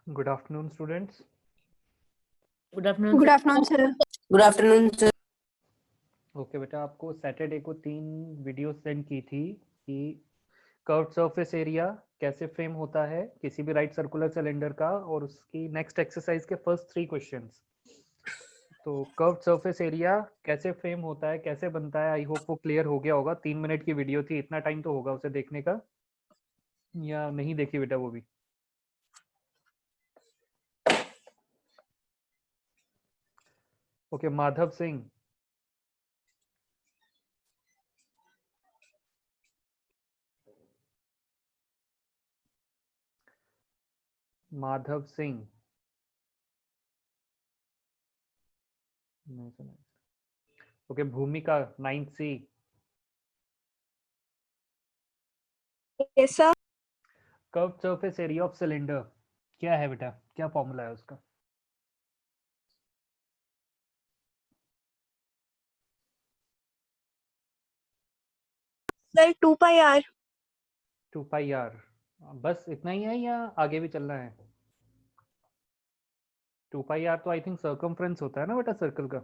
Good afternoon students. Good afternoon good afternoon sir. Good afternoon sir. Okay बेटा, आपको Saturday को 3 video send की थी कि कर्व्ड सरफेस एरिया कैसे फ्रेम होता है किसी भी राइट सर्कुलर सिलेंडर का, और उसकी नेक्स्ट एक्सरसाइज के फर्स्ट 3 क्वेश्चंस। तो कर्व्ड सरफेस एरिया कैसे फ्रेम होता है, कैसे बनता है, आई होप वो क्लियर हो गया होगा। 3 मिनट की वीडियो थी, इतना टाइम तो होगा उसे देखने का, या नहीं देखी बेटा वो भी? ओके, माधव सिंह। माधव सिंह नहीं सुना। Okay, Bhumika 9C। Yes sir. Curved surface area of cylinder क्या है बेटा, क्या फॉर्मूला है उसका? Sir 2 pi are. 2 pi r, बस इतना ही है या आगे भी चलना है? 2 पाई आर तो आई थिंक सर्कमफ्रेंस होता है ना बेटा सर्कल का।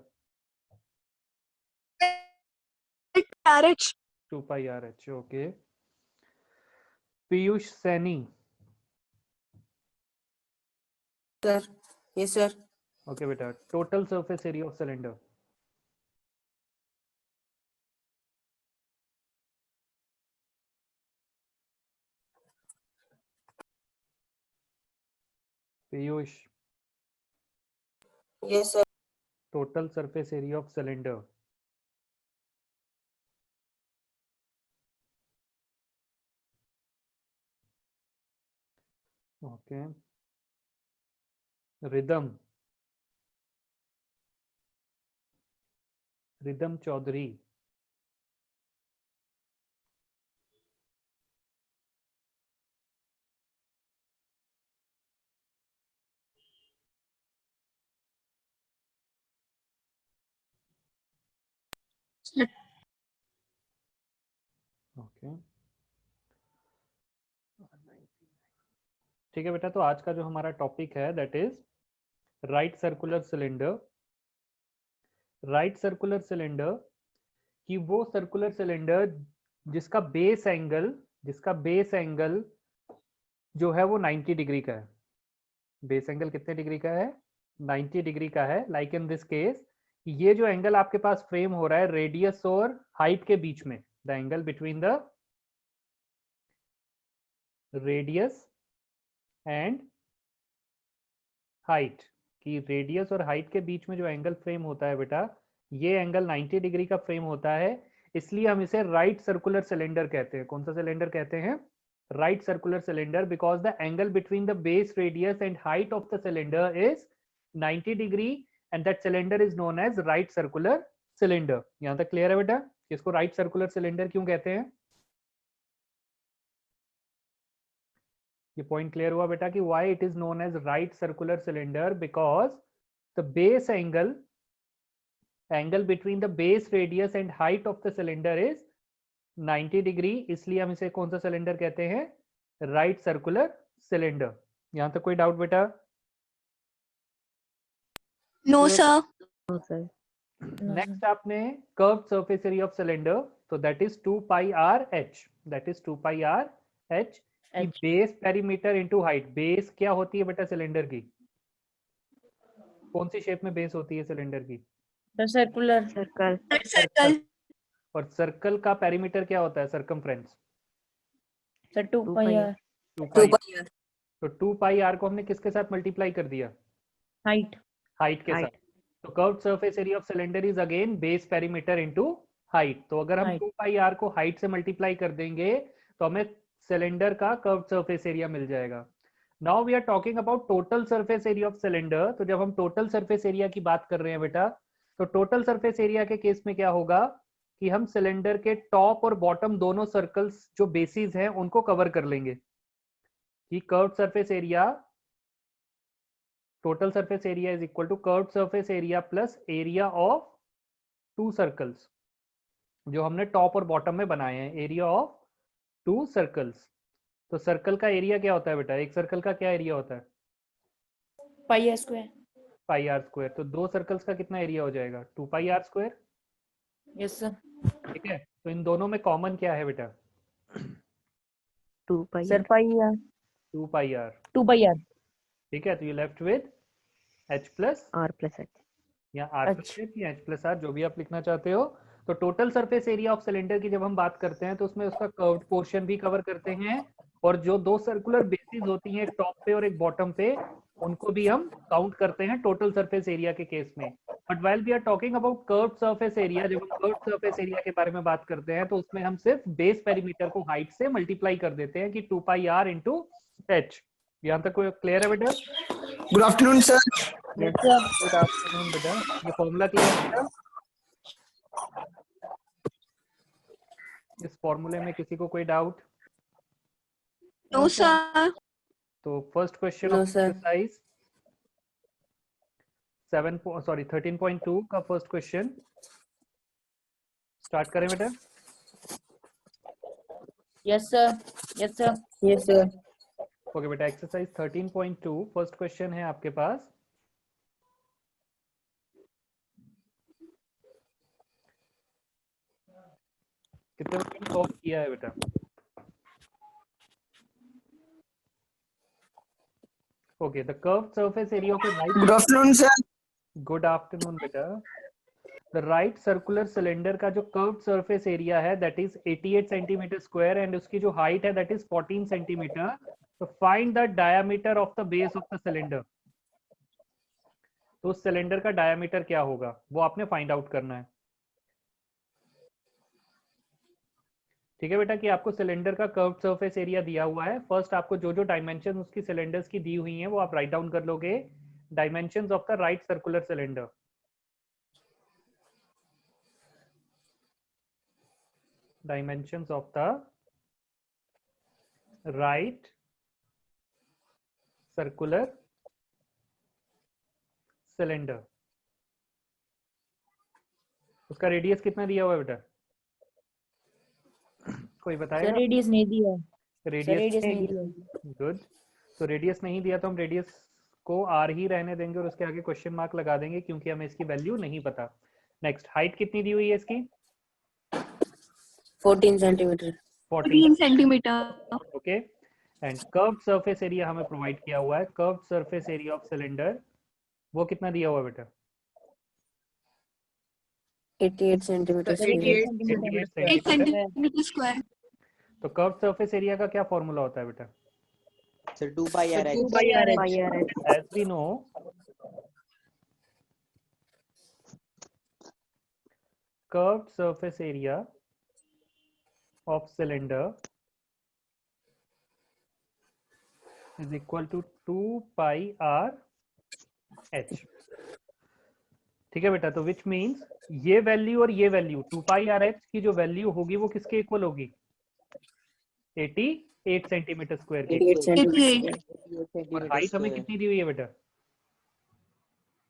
R H. 2 pi R H, okay. Piyush Saini. Sir yes sir. Okay बेटा, total surface area of cylinder. Piyush, yes sir. Total surface area of cylinder. Okay. Ridham, Ridham Chaudhary. Okay, ठीक है बेटा। तो आज का जो हमारा टॉपिक है that is right circular cylinder. Right circular cylinder कि वो सर्कुलर सिलेंडर जिसका बेस एंगल जो है वो 90 डिग्री का है। बेस एंगल कितने डिग्री का है? 90 डिग्री का है। लाइक इन दिस केस, ये जो एंगल आपके पास फ्रेम हो रहा है रेडियस और हाइट के बीच में, the angle between the radius and height, कि रेडियस और हाइट के बीच में जो एंगल फ्रेम होता है बेटा, ये एंगल 90 डिग्री का फ्रेम होता है। इसलिए हम इसे राइट सर्कुलर सिलेंडर कहते हैं। कौन सा सिलेंडर कहते हैं? Right circular cylinder, because the angle between the base radius and height of the cylinder is 90 degree and that cylinder is known as right circular cylinder. यहां तक क्लियर है बेटा? इसको राइट सर्कुलर सिलेंडर क्यों कहते हैं? ये पॉइंट क्लियर हुआ बेटा कि why it is known as right circular cylinder? Because the base angle between the base radius and height of the cylinder is 90 degree. इसलिए हम इसे कौन सा सिलेंडर कहते हैं? Right circular cylinder. यहां तक कोई डाउट बेटा? No sir. नेक्स्ट आपने curved surface area of cylinder, तो that is 2 pi R H. That is 2 pi R H की base perimeter into height. Base क्या होती है बेटा सिलेंडर की? कौन सी शेप में बेस होती है सिलेंडर की? सर्कुलर। सर्कल। और सर्कल का पेरीमीटर क्या होता है? Circumference. Sir 2 pi are. 2 2 pi. Pi r. तो 2 पाई आर को हमने किसके साथ मल्टीप्लाई कर दिया? हाइट। हाइट के साथ। तो curved surface area of cylinder is again base perimeter into height. तो अगर हम 2 पाई आर को हाइट से मल्टीप्लाई कर देंगे तो हमें सिलेंडर का कर्व्ड सरफेस एरिया मिल जाएगा। Now we are talking about total surface area of cylinder. तो जब हम टोटल सरफेस एरिया की बात कर रहे हैं बेटा, तो टोटल सरफेस एरिया के केस में क्या होगा कि हम सिलेंडर के टॉप और बॉटम दोनों सर्कल्स जो बेसिस हैं उनको कवर कर लेंगे। कि curved surface area, total surface area is equal to curved surface area plus area of two circles जो हमने टॉप और बॉटम में बनाए हैं, एरिया ऑफ टू सर्कल्स। तो सर्कल का एरिया क्या होता है बेटा? एक सर्कल का क्या एरिया होता है? Pi square. Pi r square. तो दो सर्कल्स का कितना एरिया हो जाएगा? 2 pi r square. Yes sir. ठीक है, तो इन दोनों में कॉमन क्या है बेटा? 2 pi sir pi 2 pi are. 2 pi r. ठीक है, तो you left with h plus r plus h. या r प्लस अच्छा। h या h प्लस r, जो भी आप लिखना चाहते हो। तो total surface area of cylinder की जब हम बात करते हैं तो उसमें उसका कर्व्ड पोर्शन भी कवर करते हैं, और जो दो सर्कुलर बेसिस होती हैं, एक टॉप पे और एक बॉटम पे, उनको भी हम काउंट करते हैं टोटल सरफेस एरिया के केस में। But while we are talking about curved surface area, जब हम कर्व्ड सरफेस एरिया के बारे में बात करते हैं तो उसमें हम सिर्फ बेस पेरीमीटर को हाइट से मल्टीप्लाई कर देते हैं कि 2 पाई आर इंटू एच। यहाँ तक कोई क्लियर है बेटा? Good afternoon sir. Yes sir. Good afternoon बेटा। ये फॉर्मूला क्लियर है बेटा? इस फॉर्मूले में किसी को कोई डाउट? No, sir. तो first question No, of sir. Exercise 13.2 का फर्स्ट क्वेश्चन स्टार्ट करें बेटा? Yes sir. Yes sir. Yes, sir. Okay बेटा, एक्सरसाइज 13.2 फर्स्ट क्वेश्चन है आपके पास। कितने बच्चों ने सॉल्व किया है बेटा? Okay, the curved surface area of a good afternoon sir. Good afternoon बेटा। द राइट सर्कुलर सिलेंडर का जो कर्व्ड सरफेस एरिया है that is 88 centimeter square and उसकी जो हाइट है दैट इज 14 सेंटीमीटर। तो find the diameter of the base of the cylinder. तो उस सिलेंडर का डायमीटर क्या होगा वो आपने फाइंड आउट करना है। ठीक है बेटा, कि आपको सिलेंडर का कर्व्ड सरफेस एरिया दिया हुआ है। फर्स्ट आपको जो जो डायमेंशन उसकी सिलेंडर्स की दी हुई हैं वो आप राइट डाउन कर लोगे। Dimensions of the right circular cylinder. Dimensions of the right circular cylinder। उसका रेडियस कितना दिया हुआ है बेटा? कोई सर बताएगा? रेडियस नहीं दिया। सर रेडियस रेडियस नहीं दिया। गुड। तो रेडियस नहीं दिया तो हम रेडियस को आर ही रहने देंगे और उसके आगे क्वेश्चन मार्क लगा देंगे क्योंकि हमें इसकी वैल्यू नहीं पता। नेक्स्ट, हाइट कितनी दी हुई है इसकी? 14 centimeter. 14 centimeter. Okay. And curved surface area हमें प्रोवाइड किया हुआ है। Curved surface area of cylinder वो कितना दिया हुआ है बेटा? 88 centimeters. Sir 88 88 8 centimeter. centimeter square. तो कर्व्ड सरफेस एरिया का क्या फॉर्मूला होता है बेटा? Sir 2 pi r h. 2 pi r Pi h. r h. As we know, curved surface area of cylinder is equal to 2 pi r h। ठीक है बेटा, तो विच मीन्स ये वैल्यू और ये वैल्यू 2 पाई आर एच की जो value होगी वो किसके इक्वल होगी? 88 सेंटीमीटर स्क्वायर की। 88 centimeters. 88. और हाइट हमें कितनी दी हुई है बेटा?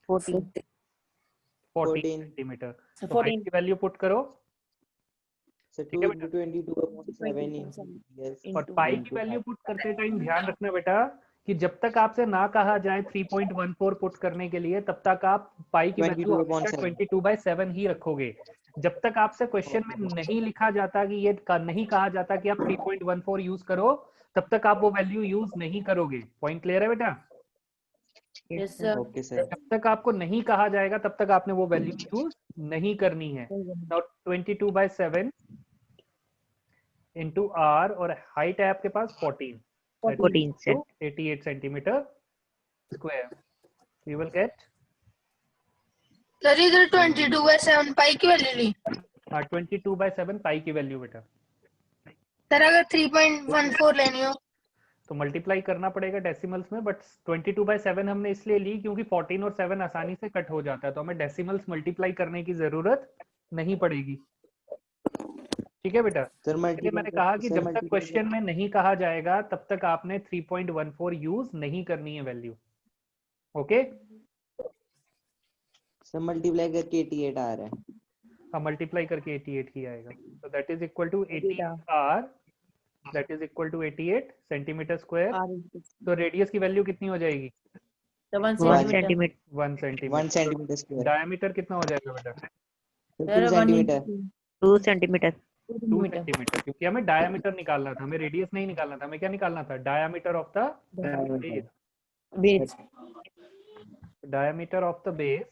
14. 14 सेंटीमीटर। तो 14 हाइट की वैल्यू पुट करो। सर ठीक 2 है into 22/7 yes. और पाई की वैल्यू पुट करते टाइम ध्यान रखना बेटा कि जब तक आपसे ना कहा जाए 3.14 पुट करने के लिए तब तक आप पाई की वैल्यू 22/7 ही रखोगे। जब तक आपसे क्वेश्चन में नहीं लिखा जाता कि ये नहीं कहा जाता कि आप 3.14 यूज करो तब तक आप वो वैल्यू यूज नहीं करोगे। पॉइंट क्लियर है बेटा? Yes sir. Okay sir. जब तक आपको नहीं कहा जाएगा तब तक आपने वो वैल्यू यूज नहीं करनी है। नाउ 22/7 इंटू आर और हाइट है आपके पास 14 14 so 88 centimeter square. You will get sir इधर 22/7 पाई की वैल्यू ली। 22/7 पाई की वैल्यू बेटा। सर अगर 3.14 लेनी हो तो मल्टीप्लाई करना पड़ेगा डेसिमल्स में, बट 22/7 हमने इसलिए ली क्योंकि 14 और 7 आसानी से कट हो जाता है, तो हमें डेसिमल्स मल्टीप्लाई करने की जरूरत नहीं पड़ेगी। ठीक है बेटा, सर इसलिए मैंने मल्टीप्लाई कहा कि सर जब तक मल्टीप्लाई क्वेश्चन में नहीं कहा जाएगा तब तक आपने 3.14 यूज नहीं करनी है वैल्यू। ओके, सर मल्टीप्लाई करके 88 आ रहा है। अब मल्टीप्लाई करके 88 ही आएगा, तो दैट इज इक्वल टू 80 बेटा r, that is equal to 88 centimeter square. R तो रेडियस की वैल्यू कितनी हो जाएगी? 1 One centimeter 1 centimeter. 1 centimeter square. Diameter कितना हो जाएगा बेटा? Sir 2 centimetre. 2 सेंटीमीटर 2 सेंटीमीटर, क्योंकि हमें डायमीटर निकालना था, हमें रेडियस नहीं निकालना था, हमें क्या निकालना था? Diameter of the base. Base diameter of the base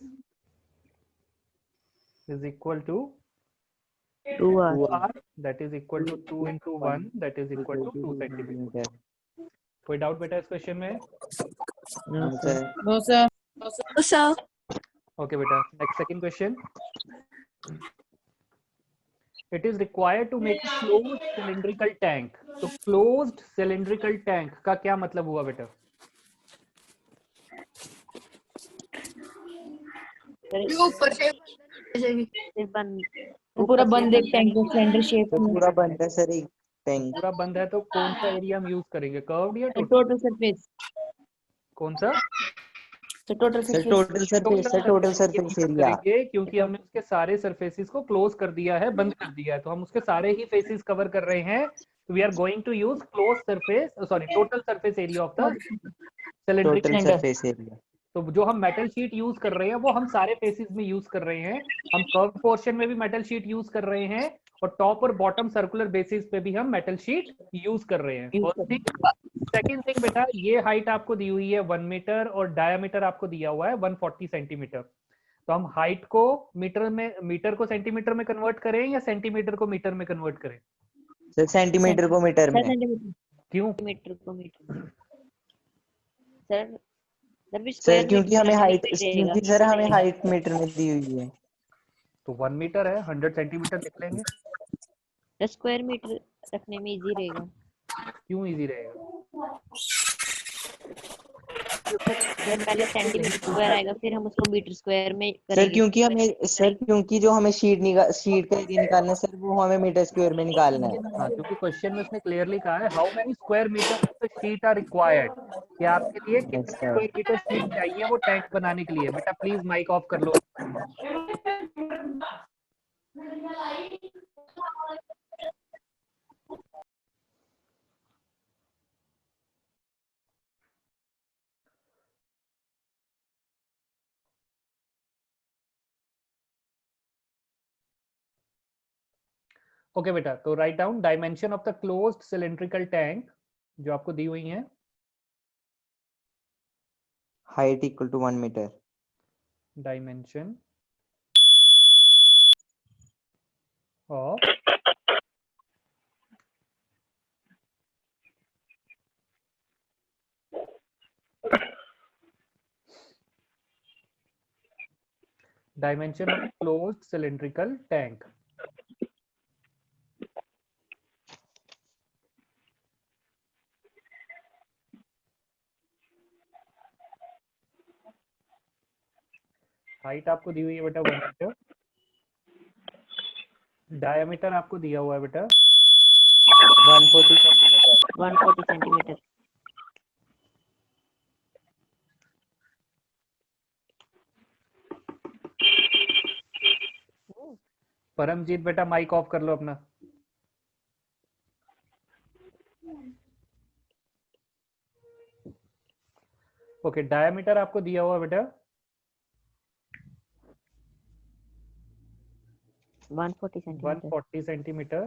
is equal to 2r 2r, that is equal to 2 into 1, that is equal to 2 centimetre. कोई डाउट बेटा इस क्वेश्चन में? no sir sir no sir sir okay बेटा, next second question. It is required to make a closed cylindrical tank. तो closed cylindrical tank का क्या मतलब हुआ बेटा? ये ऊपर से ऐसे भी सिर्फ बन पूरा बंद एक टैंक को सिलेंडर शेप सर में पूरा बंद है सर एक टैंक। पूरा बंद है तो कौन सा एरिया हम यूज करेंगे, कर्व्ड या टोटल? टोटल सरफेस कौन सा? तो total sir surface total surface sir total surface area. करेंगे क्योंकि हमने उसके सारे सरफेसेस को क्लोज कर दिया है, बंद कर दिया है, तो हम उसके सारे ही फेसेस कवर कर रहे हैं। We are going to use close surface, sorry total surface area of the cylindrical. Total surface area. तो जो हम मेटल शीट यूज कर रहे हैं वो हम सारे फेसेस में यूज कर रहे हैं। हम कर्व पोर्शन में भी मेटल शीट यूज कर रहे हैं और टॉप और बॉटम सर्कुलर बेसिस पे भी हम मेटल शीट यूज कर रहे हैं। First thing. सेकंड थिंग बेटा, ये हाइट आपको दी हुई है 1 मीटर और डायमीटर आपको दिया हुआ है 140 सेंटीमीटर। तो हम हाइट को मीटर को सेंटीमीटर में कन्वर्ट करें या सेंटीमीटर को मीटर में कन्वर्ट करें? सर सेंटीमीटर को मीटर में। सेंटीमीटर क्यों? मीटर को मीटर सर भी सर स्क्वायर क्योंकि हमें हाइट रहेगा क्योंकि सर हमें हाइट मीटर में दी हुई है। तो 1 मीटर है, 100 सेंटीमीटर लिख लेंगे। तो स्क्वायर मीटर रखने में इजी रहेगा। क्यों इजी रहेगा? जब पहले सेंटीमीटर स्क्वायर आएगा फिर हम उसको मीटर स्क्वायर में सर करेंगे। क्योंकि जो हमें शीट का एरिया निकालना है सर वो हमें मीटर स्क्वायर में निकालना है। हाँ, क्योंकि क्वेश्चन में उसने क्लियरली कहा है how many square meter of the sheet are required, कि आपके लिए कितने अच्छा। स्क्वायर मीटर शीट चाहिए वो टैंक बनाने के लिए। बेटा प्लीज माइक ऑफ कर लो। ओके बेटा, तो write down dimension of the closed cylindrical tank जो आपको दी हुई है। Height equal to 1 meter. Dimension of dimension of closed cylindrical tank. Height आपको दी हुई है बेटा 1 मीटर। डायमीटर आपको दिया हुआ है बेटा 140 सेंटीमीटर। 140 सेंटीमीटर। परमजीत बेटा माइक ऑफ कर लो अपना। ओके, डायमीटर आपको दिया हुआ बेटा 140 सेंटीमीटर। 140 सेंटीमीटर।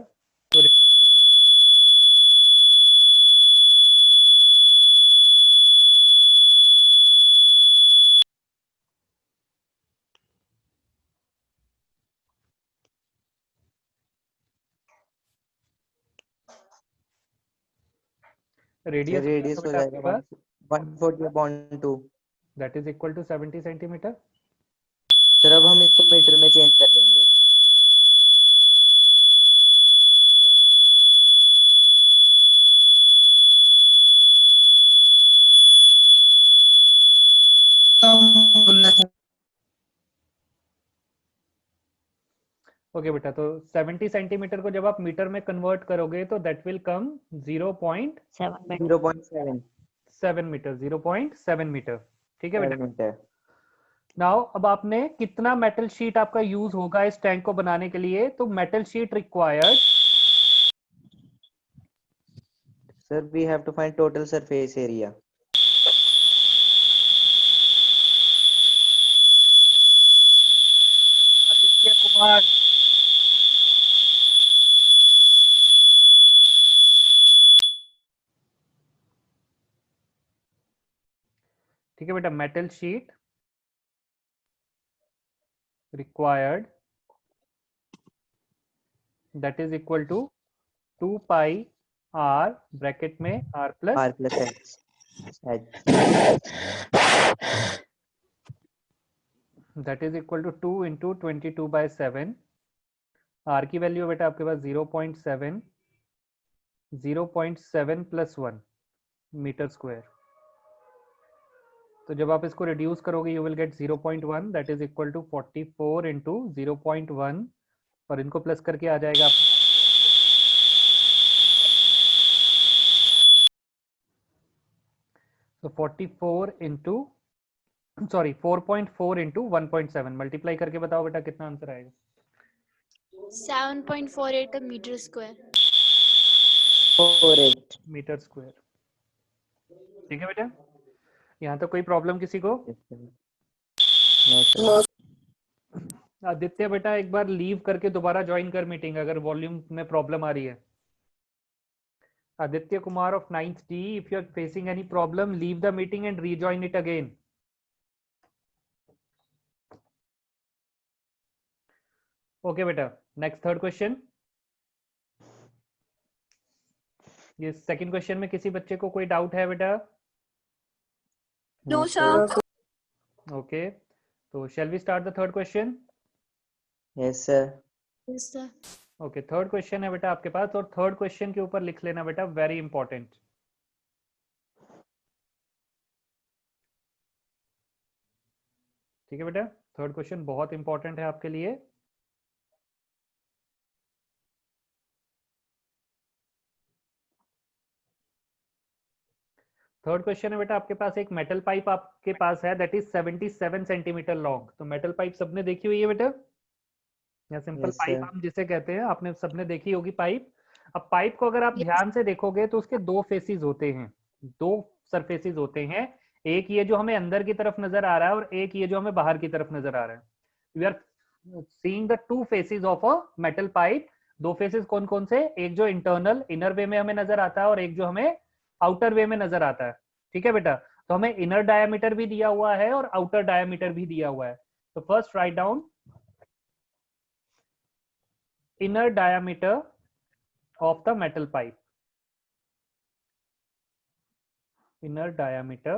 तो रेडियस हो जाएगा 140/2। That is equal to 70 centimeter. Sir अब हम इसको मीटर में चेंज कर देंगे। ओके बेटा, तो 70 सेंटीमीटर को जब आप मीटर में कन्वर्ट करोगे तो that will come 0.7 7 meter, 0.7 meter. ठीक है बेटा। मीटर। नाउ अब आपने कितना मेटल शीट आपका यूज होगा इस टैंक को बनाने के लिए, तो metal sheet required, sir we have to find total surface area. Aditya Kumar, ठीक है बेटा, metal sheet required that is equal to 2 pi R bracket में R plus H that is equal to 2 into 22/7। R की वैल्यू बेटा आपके पास 0.7, 0.7 plus 1 metre square. तो जब आप इसको रिड्यूस करोगे you will get 0.1 that is equal to 44 into 0.1 और इनको प्लस करके आ जाएगा आप, तो 44 इंटू सॉरी 4.4 इंटू 1.7 मल्टीप्लाई करके बताओ बेटा कितना आंसर आएगा। 7.48 मीटर स्क्वायर। 48। Metre square. ठीक है बेटा, यहाँ तो कोई प्रॉब्लम किसी को? आदित्य बेटा एक बार लीव करके दोबारा ज्वाइन कर मीटिंग अगर वॉल्यूम में प्रॉब्लम आ रही है। Aditya Kumar of 9th D, if you are facing any problem leave the meeting and rejoin it again. Okay बेटा, नेक्स्ट थर्ड क्वेश्चन। ये सेकंड क्वेश्चन में किसी बच्चे को कोई डाउट है बेटा? No sir. ओके, तो shall we start the third question? Yes sir. Yes sir. Okay, third question है बेटा आपके पास, और थर्ड क्वेश्चन के ऊपर लिख लेना बेटा वेरी इंपॉर्टेंट। ठीक है बेटा, थर्ड क्वेश्चन बहुत इंपॉर्टेंट है आपके लिए। थर्ड क्वेश्चन है बेटा आपके पास, एक मेटल पाइप आपके पास है दैट इज 77 सेंटीमीटर लॉन्ग। तो मेटल पाइप सबने देखी हुई है बेटा, या सिंपल Yes, पाइप sir. हम जिसे कहते हैं, आपने सबने देखी होगी पाइप। अब पाइप को अगर आप ध्यान से देखोगे तो उसके दो फेसेस होते हैं, दो सरफेसेस होते हैं। एक ये जो हमें अंदर की तरफ नजर आ रहा है और एक ये जो हमें बाहर की तरफ नजर आ रहा है। We are seeing the two faces of a metal pipe. दो फेसेस कौन कौन से? एक जो इंटरनल इनर वे में हमें नजर आता है और एक जो हमें आउटर वे में नजर आता है। ठीक है बेटा, तो हमें इनर डायमीटर भी दिया हुआ है और आउटर डायमीटर भी दिया हुआ है। तो first write down inner diameter of the metal pipe. Inner diameter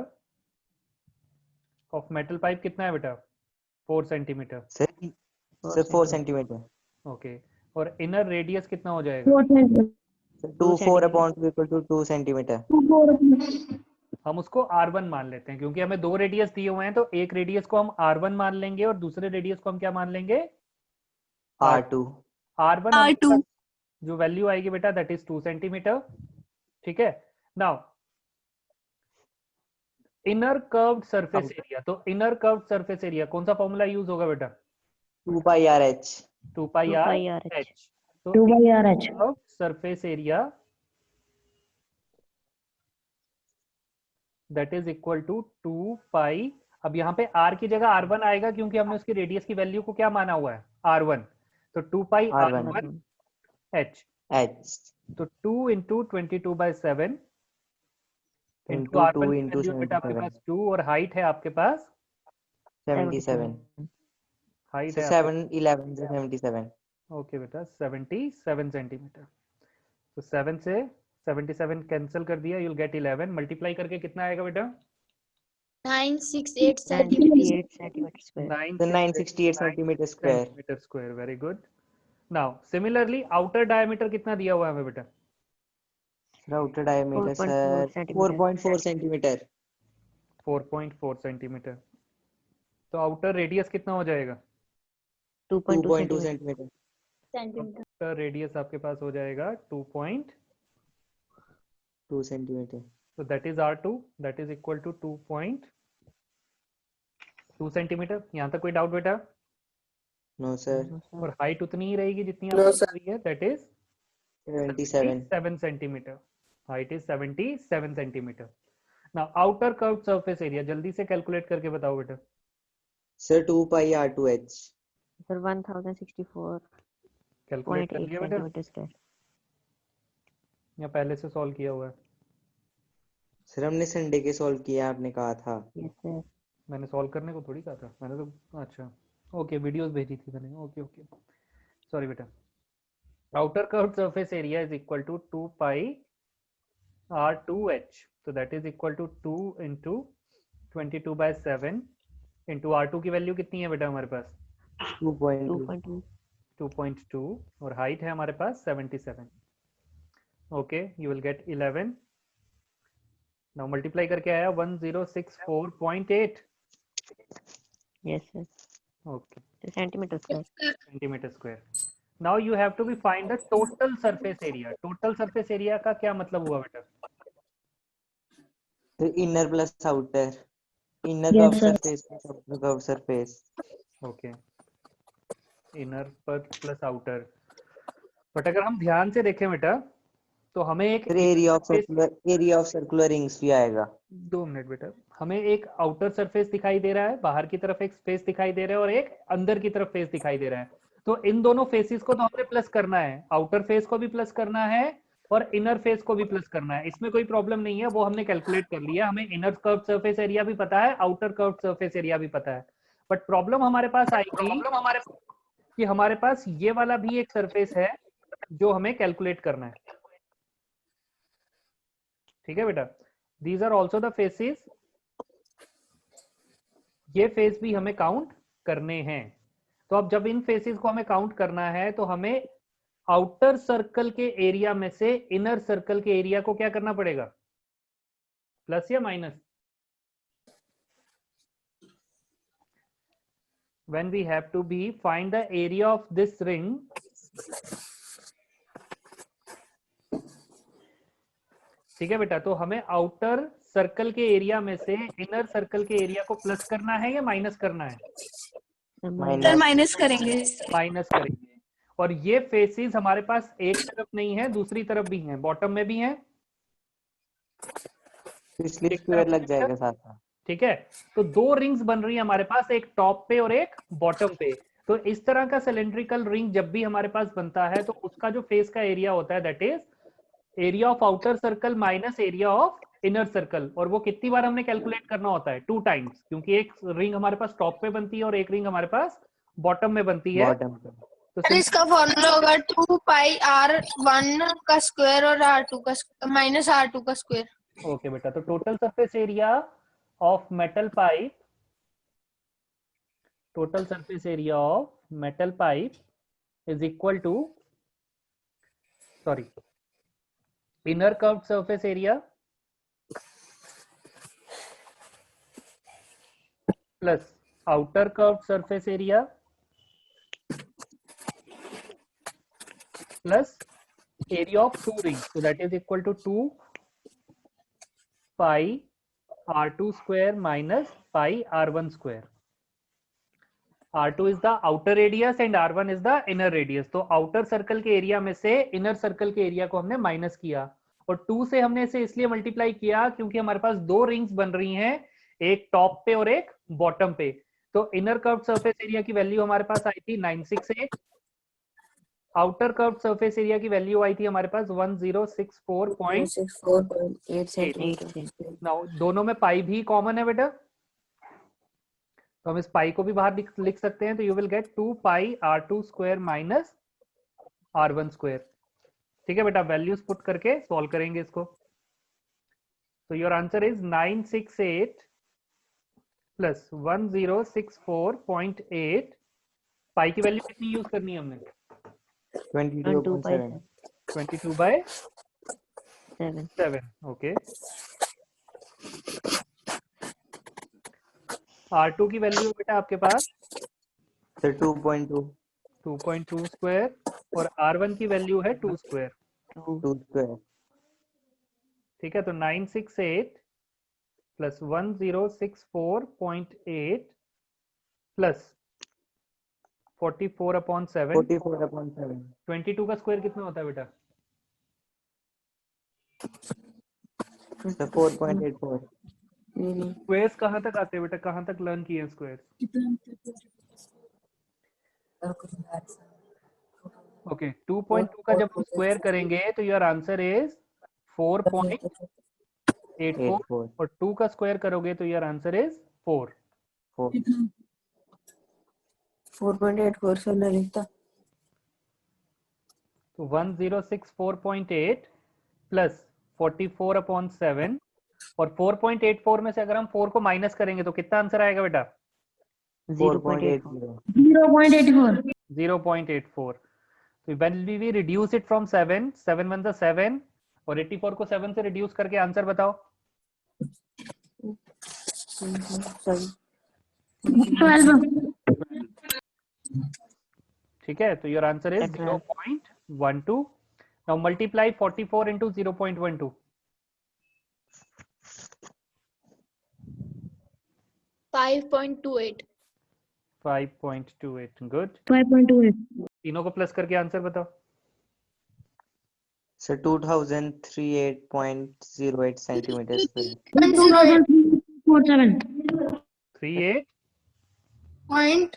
of metal pipe कितना है बेटा? 4 सेंटीमीटर। Sir 4 centimetre. ओके, और इनर रेडियस कितना हो जाएगा? 2 सेंटीमीटर। हम उसको R1 मान लेते हैं क्योंकि हमें दो रेडियस दिए हुए हैं, तो एक रेडियस को हम R1 मान लेंगे और दूसरे रेडियस को हम क्या मान लेंगे? R2। R1 जो वैल्यू आएगी बेटा दैट इज 2 सेंटीमीटर। ठीक है, now inner curved surface area. तो इनर कर्व्ड सरफेस एरिया कौन सा फॉर्मूला यूज होगा बेटा? 2 pi R H. 2 pi are 2 pi H. तो 2 by RH। Surface area that is equal to 2 pi. अब यहाँ पे r की जगह R1 आएगा क्योंकि हमने उसकी रेडियस की वैल्यू को क्या माना हुआ है? R1। तो 2 पाई R1 H। तो 2 इंटू 22/7 इंटू R1 की वैल्यू बेटा आपके पास 2 और हाइट है आपके पास 77। हाइट सर है 7 11 से 77। ओके बेटा 77 सेंटीमीटर। तो 7 से 77 कैंसिल कर दिया, यूल गेट 11। मल्टीप्लाई करके कितना आएगा बेटा? 968 98 centimeter square। 968 centimetre square. Centimeter square. Very good. Now similarly outer diameter कितना दिया हुआ है हमें बेटा? Outer diameter 4.4 sir centimeter। 4.4 centimetre. 4.4 centimetre. तो आउटर रेडियस कितना हो जाएगा? 2.2 2.2 centimeter। सेंटीमीटर। सेंटीमीटर। रेडियस आपके पास हो जाएगा 2 centimetre. so that is R2 that is equal to 2.2 centimetre. यहाँ तक कोई डाउट बेटा? No sir. और हाइट उतनी ही रहेगी जितनी No, आपकी sir. हुई है, that is 77। 7 centimetre. Height is 77 centimetre. Now outer curved surface area जल्दी से कैलकुलेट करके बताओ बेटा। Sir 2 pi R2H। Sir 1064.8 calculate कर लिया बेटा सेंटीमीटर स्क्वायर। या पहले से सॉल्व किया हुआ है? सर हमने संडे के सॉल्व किया, आपने कहा था। Yes sir. मैंने सॉल्व करने को थोड़ी कहा था, मैंने तो अच्छा ओके वीडियोस भेजी थी मैंने। ओके ओके सॉरी बेटा। Outer curved surface area is equal to 2 pi R2H, so that is equal to 2 into 22/7 into R2 की वैल्यू कितनी है बेटा हमारे पास? 2.2। 2.2। 2.2 और हाइट है हमारे पास 77। Okay you will get 11। Now multiply करके आया 1064.8। Yes sir. Okay centimeter square. Centimeter square. Now you have to be find the total surface area. Total surface area का क्या मतलब हुआ बेटा? तो inner plus outer. Inner Yes, curve sir. Surface plus outer curve surface. Okay inner पर plus outer. But अगर हम ध्यान से देखें बेटा तो हमें एक फिर एरिया ऑफ सर्कुलर रिंग्स भी आएगा। 2 मिनट बेटा, हमें एक आउटर सरफेस दिखाई दे रहा है, बाहर की तरफ एक स्पेस दिखाई दे रहा है और एक अंदर की तरफ फेस दिखाई दे रहा है। तो इन दोनों फेसेस को तो हमने प्लस करना है, आउटर फेस को भी प्लस करना है और इनर फेस को भी प्लस करना है। इसमें कोई प्रॉब्लम नहीं है, वो हमने कैलकुलेट कर लिया। हमें इनर कर्व सरफेस एरिया भी पता है, आउटर कर्व सरफेस एरिया भी पता है। बट प्रॉब्लम हमारे पास आएगी कि हमारे पास ये वाला भी एक सरफेस है जो हमें कैलकुलेट करना है। ठीक है बेटा, these are also the faces. ये फेस भी हमें काउंट करने हैं। तो अब जब इन फेसेस को हमें काउंट करना है तो हमें आउटर सर्कल के एरिया में से इनर सर्कल के एरिया को क्या करना पड़ेगा? प्लस या minus? when we have to be find the area of this ring, ठीक है बेटा, तो हमें आउटर सर्कल के एरिया में से इनर सर्कल के एरिया को प्लस करना है या माइनस करना है? सर माइनस करेंगे। माइनस करेंगे। और ये फेसेस हमारे पास एक तरफ नहीं है, दूसरी तरफ भी हैं, बॉटम में भी हैं, इसलिए स्क्वायर लग जाएगा साथ में। ठीक है। तो 2 रिंग्स बन रही है हमारे पास, एक टॉप पे और एक बॉटम पे। तो इस तरह का सिलेंड्रिकल रिंग जब भी हमारे पास बनता है तो उसका जो फेस का एरिया होता है that is area of outer circle minus area of inner circle. और वो कितनी बार हमने कैलकुलेट करना होता है? 2 टाइम्स, क्योंकि एक रिंग हमारे पास टॉप पे बनती है और एक रिंग हमारे पास बॉटम में बनती है। बॉटम पे। तो सर इसका फॉर्मूला होगा 2 पाई R1 का स्क्वायर और R2 का माइनस R2 का स्क्वायर। ओके बेटा, तो total surface area of metal pipe, total surface area of metal pipe is equal to, sorry, inner curved surface area plus outer curved surface area plus area of 2 rings, so that is equal to 2 pi R2 square minus pi R1 square. R2 is the outer radius and R1 is the inner radius. तो outer circle के area में से inner circle के area को हमने minus किया और 2 से हमने इसे इसलिए मल्टीप्लाई किया क्योंकि हमारे पास 2 रिंग्स बन रही हैं, एक टॉप पे और एक बॉटम पे। तो इनर कर्व्ड सरफेस एरिया की वैल्यू हमारे पास आई थी 968, आउटर कर्व्ड सरफेस एरिया की वैल्यू आई थी हमारे पास 1064.8 सेंटीमीटर। नाउ दोनों में पाई भी कॉमन है बेटा, तो हम इस पाई को भी बाहर लिख सकते हैं। तो you will gate 2 pi R2 square minus R1 square. ठीक है बेटा, वैल्यूज पुट करके सॉल्व करेंगे इसको। तो योर आंसर इज 968 प्लस 1064.8। पाई की वैल्यू कितनी यूज करनी है हमने? 22.7। 22/7। ओके, R2 की वैल्यू बेटा आपके पास सर 2.2। 2.2 स्क्वायर और R1 की वैल्यू है 2 स्क्वायर। 2 स्क्वायर ठीक है, तो 968 प्लस 1064.8 प्लस 44/7। 44/7 22 का स्क्वायर कितना होता है बेटा? तो 4.84 स्क्वायर्स कहाँ तक आते हैं बेटा? कहाँ तक लर्न किए स्क्वायर्स? ओके, 2.2 का जब हम स्क्वायर करेंगे तो योर आंसर इज 4.84 84 और 2 का स्क्वायर करोगे तो योर आंसर इज 4। 4.84 से ना लिखता। तो 1064.8 प्लस 44/7 और 4.84 में से अगर हम 4 को माइनस करेंगे तो कितना आंसर आएगा बेटा? 4.84 0.84। तो when we reduce it from 7 1 the 7 और 84 को 7 से रिड्यूस करके आंसर बताओ। 12। ठीक है, तो your answer is 0.12। Now multiply 44 into 0.12। 5.28 5.28 good. 5.28 तीनों को प्लस करके आंसर बताओ। So 2038.08 centimeters square. 2047 38 point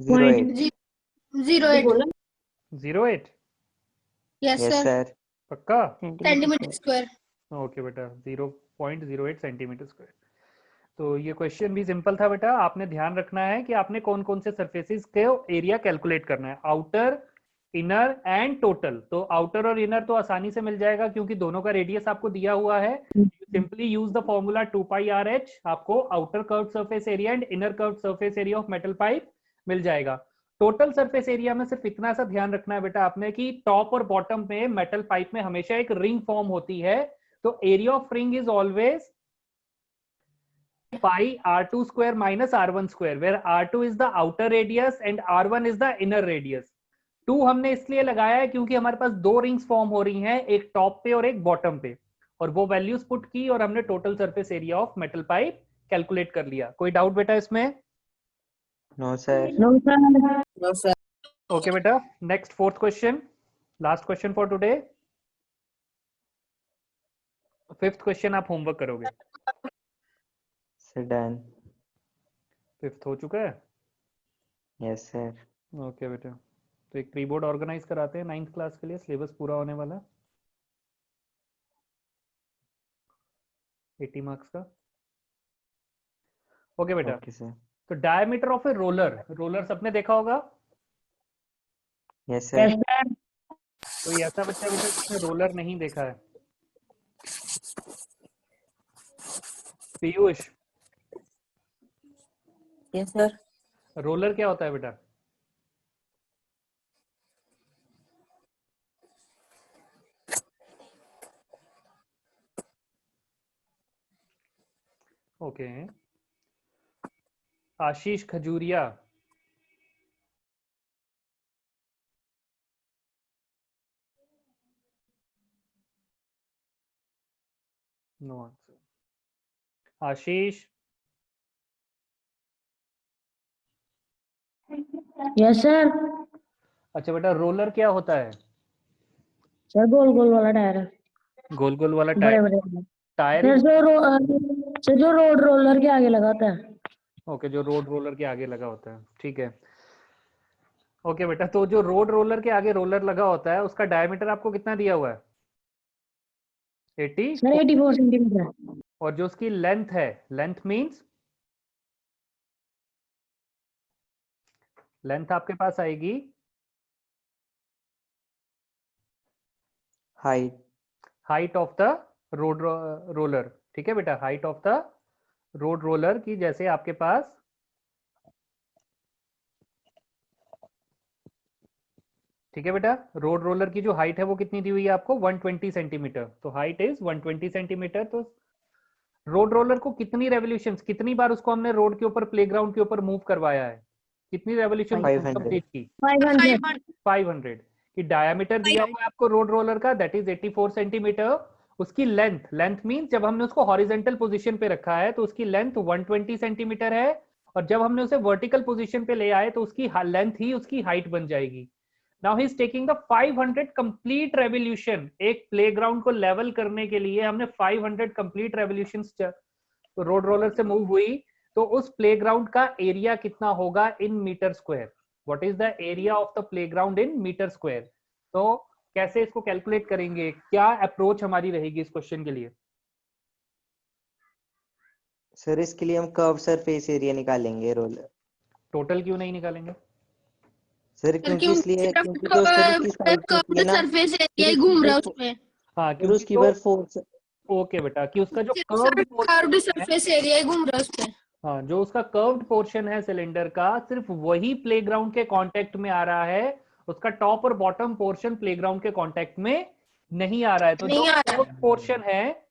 08 08 08 yes Yes sir sir. पक्का? centimeter square ओके बेटा, 0.08 सेंटीमीटर स्क्वायर। तो ये क्वेश्चन भी सिंपल था बेटा। आपने ध्यान रखना है कि आपने कौन कौन से सरफेसेस के एरिया कैलकुलेट करना है, आउटर, इनर एंड टोटल। तो आउटर और इनर तो आसानी से मिल जाएगा क्योंकि दोनों का रेडियस आपको दिया हुआ है। Simply use the formula 2πRh, आपको outer curved surface area and inner curved surface area of metal pipe मिल जाएगा। टोटल सरफेस एरिया में सिर्फ इतना सा ध्यान रखना है बेटा आपने कि टॉप और बॉटम में मेटल पाइप में हमेशा एक रिंग फॉर्म होती है। तो area of ring is always pi r2 square minus r1 square, where r2 is the outer radius and r1 is the inner radius। 2 हमने इसलिए लगाया है क्योंकि हमारे पास दो रिंग्स फॉर्म हो रही हैं, एक टॉप पे और एक बॉटम पे, और वो वैल्यूज पुट की और हमने total surface area of metal pipe calculate कर लिया। कोई डाउट बेटा इसमें? No sir. No sir. Okay बेटा, next fourth question, last question for today. Fifth question आप होमवर्क करोगे। So done. फिफ्थ हो चुका है? Yes sir. ओके बेटा, तो एक प्री बोर्ड ऑर्गेनाइज कराते हैं 9th क्लास के लिए, सिलेबस पूरा होने वाला 80 मार्क्स का। ओके बेटा, Okay sir. तो diameter of a roller, roller सबने देखा होगा। Yes sir. तो ये ऐसा बच्चा बेटा जिसने रोलर नहीं देखा है? Piyush, Yes sir. रोलर क्या होता है बेटा? ओके, आशीष खजूरिया, नो आंसर। आशीष, Yes sir. अच्छा बेटा, रोलर क्या होता है? सर गोल गोल वाला टायर है। गोल गोल वाला बड़े टायर। बड़े टायर सर जो रोड रोलर के आगे लगाता है। ओके, जो रोड रोलर के आगे लगा होता है, ठीक है। ओके बेटा, तो जो रोड रोलर के आगे रोलर लगा होता है उसका डायमीटर आपको कितना दिया हुआ है? 80। Sir 84 centimetre. और जो उसकी लेंथ है, लेंथ मींस लेंथ आपके पास आएगी height of the road roller. ठीक है बेटा, height of the road roller की, जैसे आपके पास ठीक है बेटा, रोड रोलर की जो हाइट है वो कितनी दी हुई है आपको? 120 सेंटीमीटर। तो हाइट इज 120 सेंटीमीटर। तो रोड रोलर को कितनी रेवोल्यूशंस, कितनी बार उसको हमने रोड के ऊपर, प्लेग्राउंड के ऊपर मूव करवाया है? कितनी रेवोल्यूशन 500 कंप्लीट की? 500 500 की डायमीटर दिया हुआ है आपको रोड रोलर का, दैट इज 84 सेंटीमीटर। उसकी लेंथ मींस जब हमने उसको हॉरिजॉन्टल पोजीशन पे रखा है तो उसकी लेंथ 120 सेंटीमीटर है, और जब हमने उसे वर्टिकल पोजीशन पे ले आए तो उसकी लेंथ ही उसकी हाइट बन जाएगी। Now he is taking the 500 complete revolution. एक प्लेग्राउंड को लेवल करने के लिए हमने 500 कंप्लीट रेवोल्यूशंस रोड रोलर से मूव हुई, तो उस प्लेग्राउंड का एरिया कितना होगा in metre square? What is the area of the playground in metre square? तो कैसे इसको कैलकुलेट करेंगे, क्या अप्रोच हमारी रहेगी इस क्वेश्चन के लिए? सर इसके लिए हम कर्व सरफेस एरिया निकालेंगे रोलर। टोटल क्यों नहीं निकालेंगे? सर क्योंकि इसलिए क्योंकि जो सर उसकी साइड होती है ना, सरफेस फिर एरिया ही उसकी घूम रहा है जो उसमें। हाँ, फिर क्योंकि उसकी बार फोर्स। ओके बेटा, कि उसका जो कर्व्ड कर्व्ड सरफेस एरिया ही घूम रहा है उसमें। हाँ, जो उसका कर्व्ड पोर्शन है सिलेंडर का, सिर्फ वही प्लेग्राउंड के कांटेक्ट में आ रहा है, उसका टॉप और बॉटम पोर्शन प्लेग्राउंड के कांटेक्ट में नहीं आ रहा है। तो जो नहीं आ रहा। कर्व्ड पोर्शन है,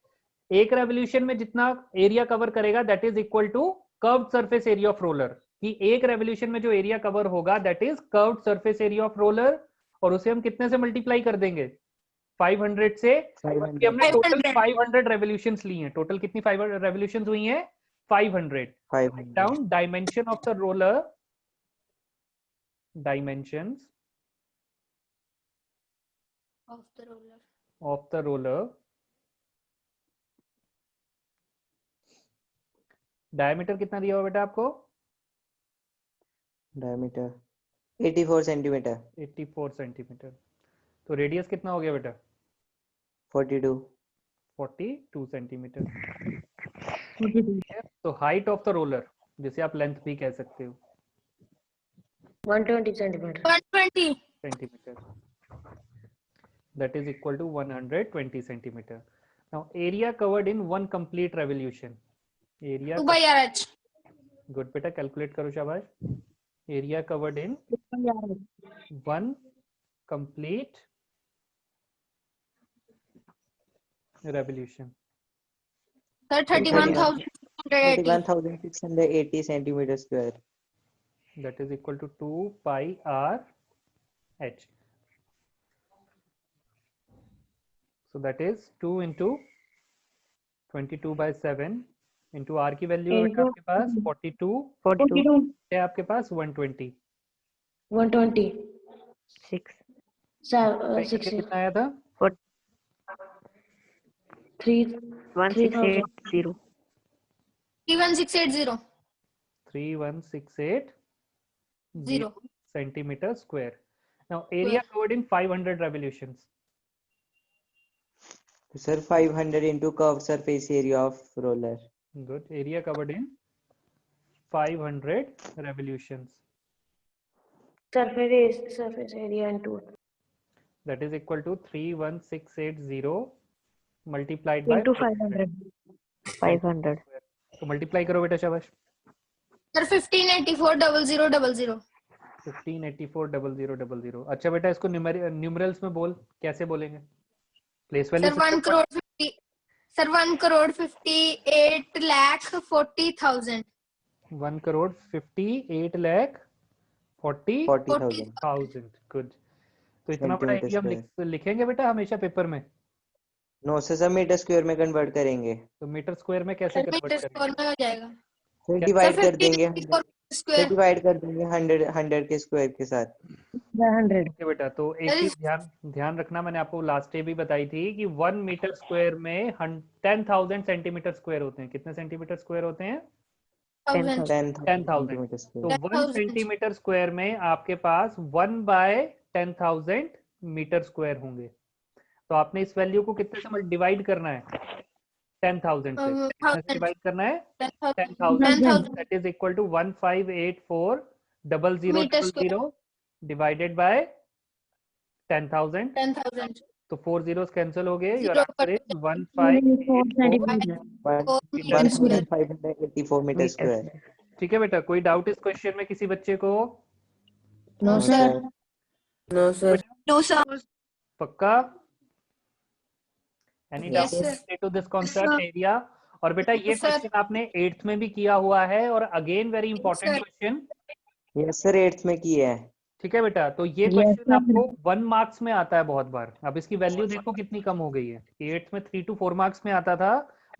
एक रेवोल्यूशन में जितना एरिया कवर करेगा that is equal to curved surface area of roller, कि एक रेवोल्यूशन में जो एरिया कवर होगा that is curved surface area of roller, और उसे हम कितने से मल्टीप्लाई कर देंगे? 500 से। क्योंकि हमने टोटल 500 रेवोल्यूशंस ली हैं। टोटल कितनी 500 रेवोल्यूशंस हुई हैं? 500. Down dimension of the roller, dimensions of the roller, diameter कितना दिया हुआ बेटा आपको? Diameter 84 centimetre. 84 सेंटीमीटर। तो रेडियस कितना हो गया बेटा? 42 42 सेंटीमीटर। तो हाइट ऑफ द रोलर, जिसे आप लेंथ भी कह सकते हो, 120 centimetre 120 centimetre, that is equal to 120 centimeter. Now area covered in one complete revolution. Area 2/RH। good बेटा, कैलकुलेट करो शाबाश। area covered in one complete revolution. Sir 31,680। 31,680 centimetre square. That is equal to 2 pi r h. So that is 2 into 22/7 into r की value है आपके पास 42 है, आपके पास 120 कितना आया था? 1680 31680 31680 centimeter square. Now area covered in 500 revolutions. Sir 500 into curved surface area of roller। Good. Area covered in 500 revolutions. surface area into That is equal to 31680 multiplied by 500 तो multiply करो बेटा शाबाश। सर 1584,0000। 1584,0000। अच्छा बेटा, इसको न्यूमरल्स में बोल, कैसे बोलेंगे? Place value sir 1,58,40,000। 1,58,40,000। गुड। तो इतना बड़ा एरिया हम लिखेंगे बेटा हमेशा पेपर में? नो सर मीटर स्क्वायर में कन्वर्ट करेंगे। तो मीटर स्क्वायर में कैसे कन्वर्ट मीटर करेंगे? स्क्वायर में हो जाएगा। फिर डिवाइड कर देंगे, स्क्वायर डिवाइड कर देंगे 100 के स्क्वायर के साथ। 100 ओके बेटा, तो एक चीज ध्यान रखना, मैंने आपको लास्ट डे भी बताई थी कि 1 मीटर स्क्वायर में 10,000 सेंटीमीटर स्क्वायर होते हैं। कितने सेंटीमीटर स्क्वायर होते हैं? 10,000। 10,000 तो 1 सेंटीमीटर स्क्वायर में आपके पास 1/10,000 मीटर स्क्वायर होंगे। तो आपने इस वैल्यू को कितने से डिवाइड करना है? 10,000 से। कितने डिवाइड करना है? 10,000। That is equal to 1584,0000 divided by 10,000। 10,000। तो 4 zeros कैंसिल हो गए। Your answer is 1584 meter square. ठीक है बेटा, कोई डाउट इस क्वेश्चन में किसी बच्चे को? No sir no sir. पक्का? Any Yes, doubt to this concept area? और बेटा ये Yes, sir. क्वेश्चन आपने 8th में भी किया हुआ है, और again very important sir. Question, yes sir 8th में की है। ठीक है बेटा, तो ये Yes, क्वेश्चन sir. आपको 1 मार्क्स में आता है बहुत बार। अब इसकी वैल्यू देखो कितनी कम हो गई है। 8th में 3 to 4 मार्क्स में आता था,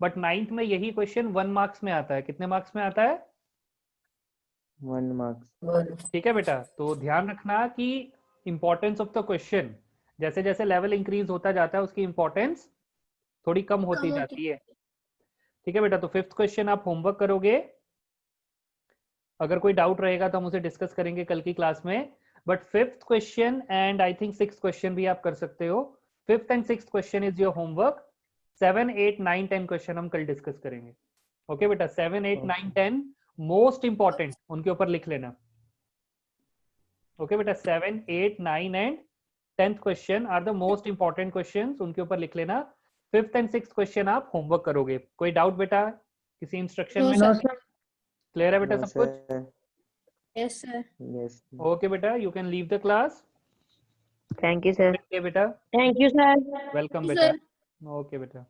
बट 9th में यही क्वेश्चन 1 मार्क्स में आता है। कितने मार्क्स में आता है? 1 मार्क्स। ठीक है बेटा, तो ध्यान रखना कि इंपॉर्टेंस ऑफ द क्वेश्चन जैसे जैसे लेवल इंक्रीज होता जाता है उसकी इंपॉर्टेंस थोड़ी कम होती जाती है। ठीक है बेटा, तो 5th क्वेश्चन आप होमवर्क करोगे। अगर कोई डाउट रहेगा तो हम उसे डिस्कस करेंगे कल की क्लास में। But 5th question and I think 6th question भी आप कर सकते हो। 5th and 6th question is your homework. 7, 8, 9, 10 question हम कल डिस्कस करेंगे। ओके बेटा, 7, 8, 9, 10 मोस्ट इंपॉर्टेंट, उनके ऊपर लिख लेना। ओके बेटा, 7, 8, 9 and 10th question are the most important questions, उनके ऊपर लिख लेना। 5th एंड 6th क्वेश्चन आप होमवर्क करोगे। कोई डाउट बेटा किसी इंस्ट्रक्शन में? No, sir. क्लियर है बेटा नो सब कुछ? Sir. Yes, sir. Yes. Okay बेटा, you can leave the class. Thank you sir. बेटा, Thank you, sir. Welcome Yes, बेटा। sir. ओके बेटा।